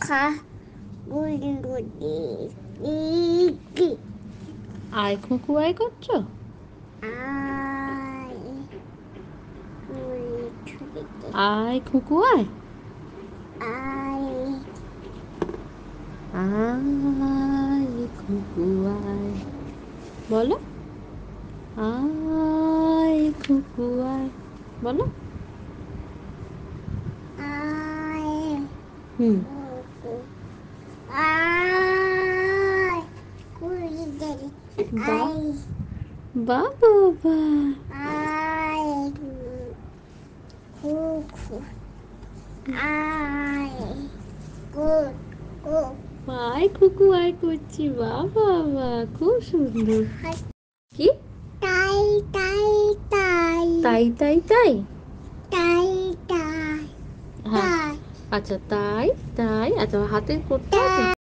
খা গুলি গুলি ইকি আয় খুকু আয় করছো? আই গুলি ছুটিতে আয় খুকু আয়। আই আয় খুকু আয় বলো। আয় খুকু আয় বলো। আই হুম। কুকু আই গুলি দেরি বা আই বা বাবা। আই কুকু আই কুকু আয় খুকু আয় করছি, বা বাবা খুব সুন্দর। কি তাই তাই তাই তাই তাই তাই? তাই তাই হ্যাঁ তাই আচ্ছা তাই তাই, আচ্ছা হাতের করতে হবে। তাই